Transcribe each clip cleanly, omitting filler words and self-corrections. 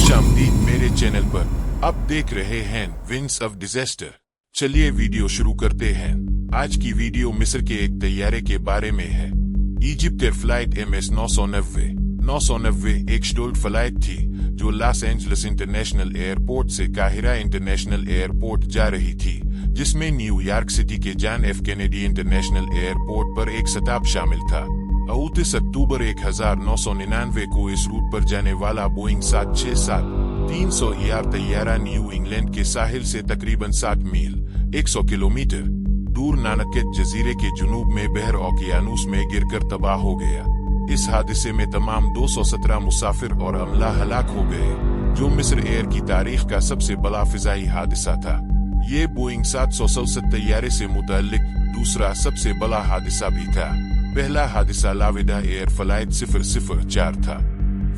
खुशामदीद मेरे चैनल पर। आप देख रहे हैं विंग्स ऑफ डिजास्टर। चलिए वीडियो शुरू करते हैं। आज की वीडियो मिस्र के एक तैयारे के बारे में है। इजिप्ट एयर फ्लाइट MS 990 एक शेड्यूल्ड फ्लाइट थी जो लॉस एंजलिस इंटरनेशनल एयरपोर्ट से काहिरा इंटरनेशनल एयरपोर्ट जा रही थी, जिसमें न्यूयॉर्क सिटी के John F Kennedy international airport पर एक शताब शामिल था। 29 अक्टूबर 1999 को इस रूट पर जाने वाला बोइंग 767-300 ER तैयारा न्यू इंग्लैंड के साहिल से तकरीबन 60 मील 100 किलोमीटर दूर नानकेट जजीरे के जुनूब में बहर ओकियानूस में गिरकर तबाह हो गया। इस हादसे में तमाम 217 मुसाफिर और अमला हलाक हो गए, जो मिस्र एयर की तारीख का सबसे बड़ा फिजाई हादसा था। ये बोइंग 767 तैयारे से मुताल्लिक दूसरा सबसे बड़ा हादसा भी था। पहला हादसा लाविदा एयर फ्लाइट 004 था।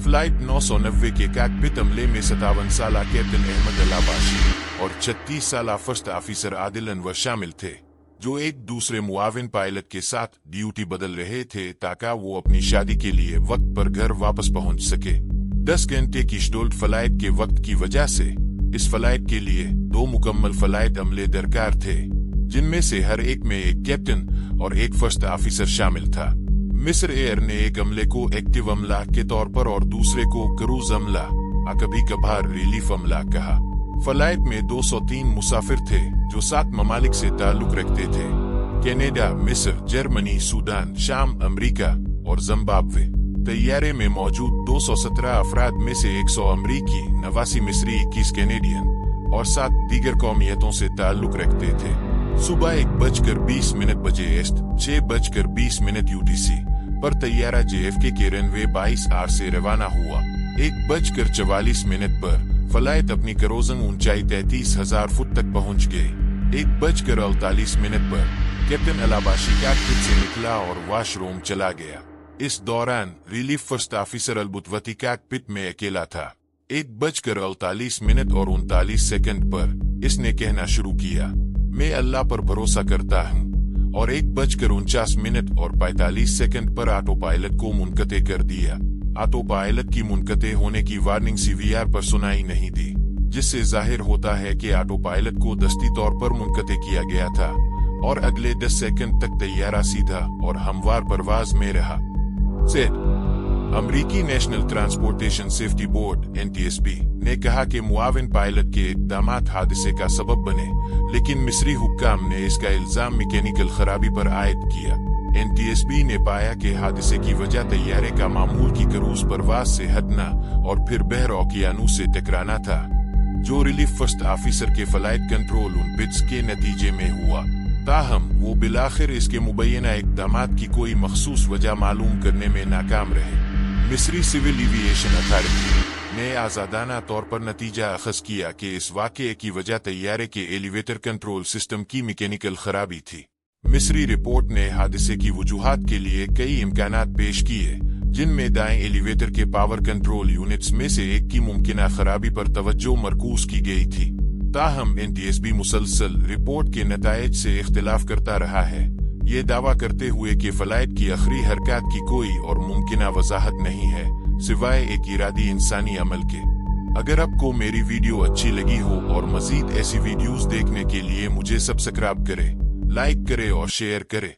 फ्लाइट 990 के कॉकपिट अमले में 57 साल कैप्टन अहमद अलाबाशी और 36 साल फर्स्ट ऑफिसर आदिल अनवर शामिल थे, जो एक दूसरे मुआविन पायलट के साथ ड्यूटी बदल रहे थे ताकि वो अपनी शादी के लिए वक्त पर घर वापस पहुंच सके। 10 घंटे की शेड्यूल्ड फ्लाइट के वक्त की वजह से इस फ्लाइट के लिए 2 मुकम्मल फ्लाइट अमले दरकार थे, जिनमें से हर एक में एक कैप्टन और एक फर्स्ट ऑफिसर शामिल था। मिस्र एयर ने एक अमले को एक्टिव अमला के तौर पर और दूसरे को क्रूज अमला, कभी कभार रिलीफ अमला कहा। फ्लाइट में 203 मुसाफिर थे जो 7 ममालिक से ताल्लुक रखते थे: कनाडा, मिस्र, जर्मनी, सूडान, शाम, अमेरिका और जिम्बाब्वे। तैयारे में मौजूद 217 अफराद में से 100 अमरीकी, 89 मिस्री, 21 कैनेडियन और 7 दीगर कौमियतों से ताल्लुक रखते थे। सुबह 1:20 बजे एस्ट 6:20 UTC पर तैयारा JFK के रनवे 22R से रवाना हुआ। 1:44 पर फ्लाइट अपनी क्रूजिंग ऊंचाई 33,000 फुट तक पहुंच गई। 1:48 पर कैप्टन अलाबाशी कॉकपिट से निकला और वॉशरूम चला गया। इस दौरान रिलीफ फर्स्ट ऑफिसर अलबुतवती कॉकपिट में अकेला था। 1:48 और 39 पर इसने कहना शुरू किया, मैं अल्लाह पर भरोसा करता हूँ, और 1:49 और 45 पर ऑटो पायलट को मुनक़ते कर दिया। ऑटो पायलट की मुनक़ते होने की वार्निंग CVR पर सुनाई नहीं दी, जिससे जाहिर होता है कि ऑटो पायलट को दस्ती तौर पर मुनक़ते किया गया था और अगले 10 सेकंड तक तैयारा सीधा और हमवार परवाज में रहा। अमरीकी national transportation safety board NTSB ने कहा कि मुआविन पायलट के इक़दामात हादसे का सबब बने, लेकिन मिस्री हुक्काम ने इसका इल्जाम मैकेनिकल खराबी पर आयद किया। NTSB ने पाया कि हादसे की वजह तैयारे का मामूल की क्रूज परवाज से हटना और फिर बहर ओकियानूस से टकराना था, जो रिलीफ फर्स्ट ऑफिसर के फ्लाइट कंट्रोल उन बिट्स के नतीजे में हुआ। ताहम वो बिलाखिर इसके मुबैना इक़दामात की कोई मखसूस वजह मालूम करने में नाकाम रहे। मिस्री सिविल एविएशन अथॉरिटी ने आज़ादाना तौर पर नतीजा अखज़ किया कि इस वाक़ये की वजह तैयारे के एलिवेटर कंट्रोल सिस्टम की मैकेनिकल खराबी थी। मिस्री रिपोर्ट ने हादसे की वजूहात के लिए कई इम्कानात पेश किए, जिनमें दाएं एलिवेटर के पावर कंट्रोल यूनिट्स में से एक की मुमकिना खराबी पर तवज्जो मरकूज की गई थी। ताहम NTSB मुसलसल रिपोर्ट के नतायज से इख्तिलाफ करता रहा है, ये दावा करते हुए कि फ्लाइट की आखिरी हरकत की कोई और मुमकिना वजाहत नहीं है सिवाय एक इरादी इंसानी अमल के। अगर आपको मेरी वीडियो अच्छी लगी हो और मजीद ऐसी वीडियोस देखने के लिए मुझे सब्सक्राइब करें, लाइक करें और शेयर करें।